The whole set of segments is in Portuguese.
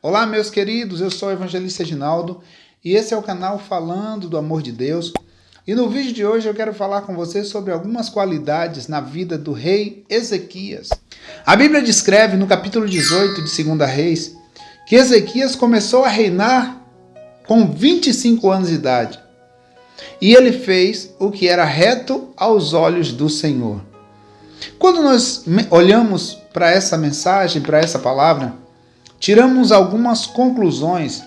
Olá, meus queridos, eu sou o evangelista Ginaldo e esse é o canal Falando do Amor de Deus. E no vídeo de hoje eu quero falar com você sobre algumas qualidades na vida do rei Ezequias. A Bíblia descreve no capítulo 18 de 2 Reis que Ezequias começou a reinar com 25 anos de idade. E ele fez o que era reto aos olhos do Senhor. Quando nós olhamos para essa mensagem, para essa palavra, tiramos algumas conclusões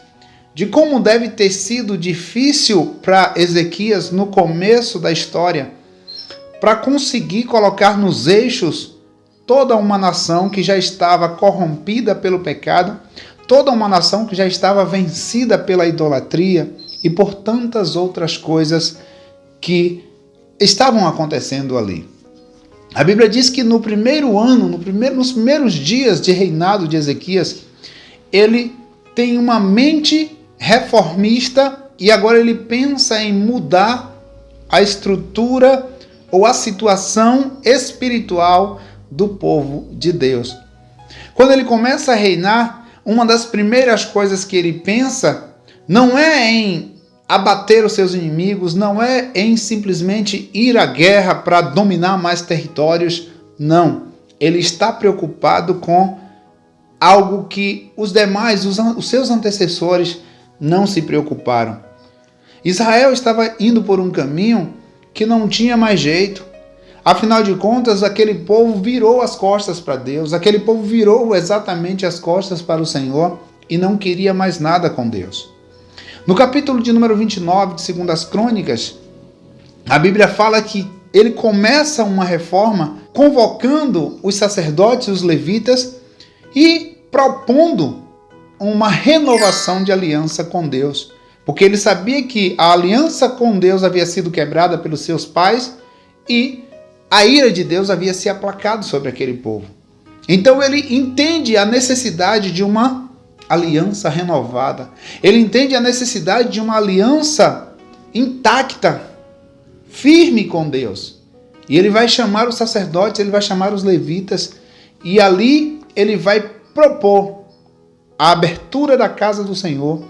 de como deve ter sido difícil para Ezequias no começo da história, para conseguir colocar nos eixos toda uma nação que já estava corrompida pelo pecado, toda uma nação que já estava vencida pela idolatria e por tantas outras coisas que estavam acontecendo ali. A Bíblia diz que no primeiro ano, nos primeiros dias de reinado de Ezequias, ele tem uma mente reformista e agora ele pensa em mudar a estrutura ou a situação espiritual do povo de Deus. Quando ele começa a reinar, uma das primeiras coisas que ele pensa não é em abater os seus inimigos, não é em simplesmente ir à guerra para dominar mais territórios, não. Ele está preocupado com algo que os demais, os seus antecessores, não se preocuparam. Israel estava indo por um caminho que não tinha mais jeito. Afinal de contas, aquele povo virou as costas para Deus, aquele povo virou exatamente as costas para o Senhor e não queria mais nada com Deus. No capítulo de número 29 de 2 Crônicas, a Bíblia fala que ele começa uma reforma convocando os sacerdotes e os levitas e propondo uma renovação de aliança com Deus. Porque ele sabia que a aliança com Deus havia sido quebrada pelos seus pais e a ira de Deus havia se aplacado sobre aquele povo. Então ele entende a necessidade de uma aliança renovada. Ele entende a necessidade de uma aliança intacta, firme com Deus. E ele vai chamar os sacerdotes, ele vai chamar os levitas, e ali ele vai propor a abertura da casa do Senhor,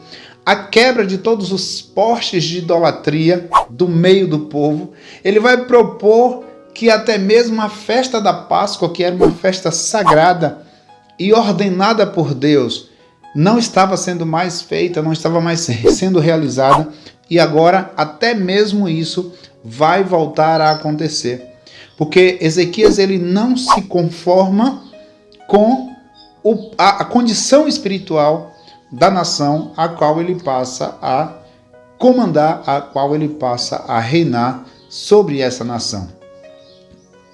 a quebra de todos os postes de idolatria do meio do povo. Ele vai propor que até mesmo a festa da Páscoa, que era uma festa sagrada e ordenada por Deus, não estava sendo mais feita, não estava mais sendo realizada, e agora até mesmo isso vai voltar a acontecer. Porque Ezequias ele não se conforma com a condição espiritual da nação a qual ele passa a comandar, a qual ele passa a reinar sobre essa nação.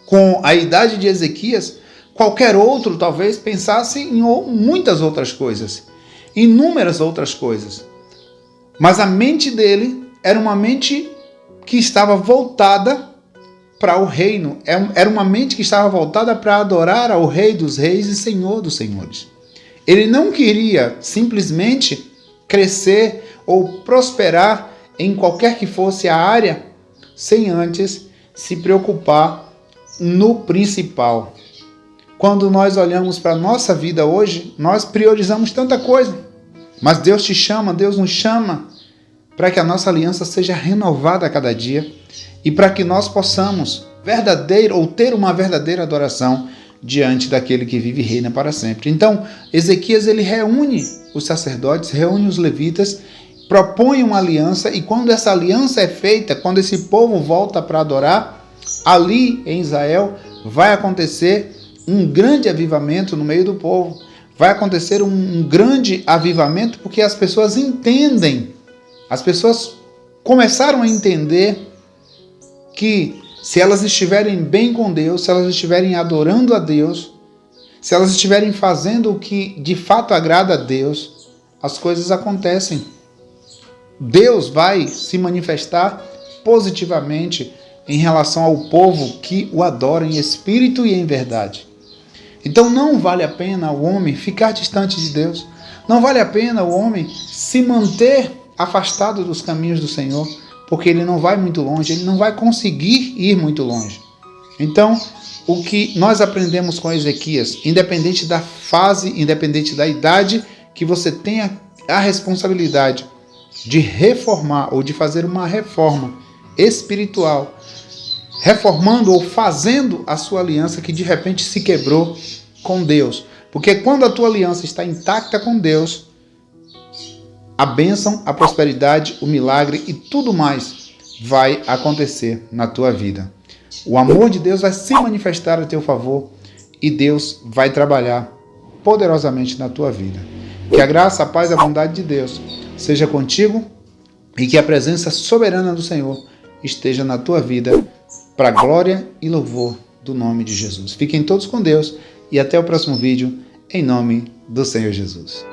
Com a idade de Ezequias, qualquer outro talvez pensasse em muitas outras coisas, inúmeras outras coisas. Mas a mente dele era uma mente que estava voltada para o reino, era uma mente que estava voltada para adorar ao Rei dos Reis e Senhor dos Senhores. Ele não queria simplesmente crescer ou prosperar em qualquer que fosse a área, sem antes se preocupar no principal. Quando nós olhamos para a nossa vida hoje, nós priorizamos tanta coisa. Mas Deus te chama, Deus nos chama para que a nossa aliança seja renovada a cada dia e para que nós possamos ter uma verdadeira adoração diante daquele que vive e reina para sempre. Então, Ezequias ele reúne os sacerdotes, reúne os levitas, propõe uma aliança, e quando essa aliança é feita, quando esse povo volta para adorar, ali em Israel vai acontecer um grande avivamento no meio do povo. Vai acontecer um grande avivamento porque as pessoas entendem, as pessoas começaram a entender que se elas estiverem bem com Deus, se elas estiverem adorando a Deus, se elas estiverem fazendo o que de fato agrada a Deus, as coisas acontecem. Deus vai se manifestar positivamente em relação ao povo que o adora em espírito e em verdade. Então não vale a pena o homem ficar distante de Deus. Não vale a pena o homem se manter afastado dos caminhos do Senhor, porque ele não vai muito longe, ele não vai conseguir ir muito longe. Então, o que nós aprendemos com Ezequias, independente da fase, independente da idade que você tenha a responsabilidade de reformar ou de fazer uma reforma espiritual, reformando ou fazendo a sua aliança que de repente se quebrou com Deus. Porque quando a tua aliança está intacta com Deus, a bênção, a prosperidade, o milagre e tudo mais vai acontecer na tua vida. O amor de Deus vai se manifestar a teu favor e Deus vai trabalhar poderosamente na tua vida. Que a graça, a paz e a bondade de Deus seja contigo e que a presença soberana do Senhor esteja na tua vida para a glória e louvor do nome de Jesus. Fiquem todos com Deus e até o próximo vídeo, em nome do Senhor Jesus.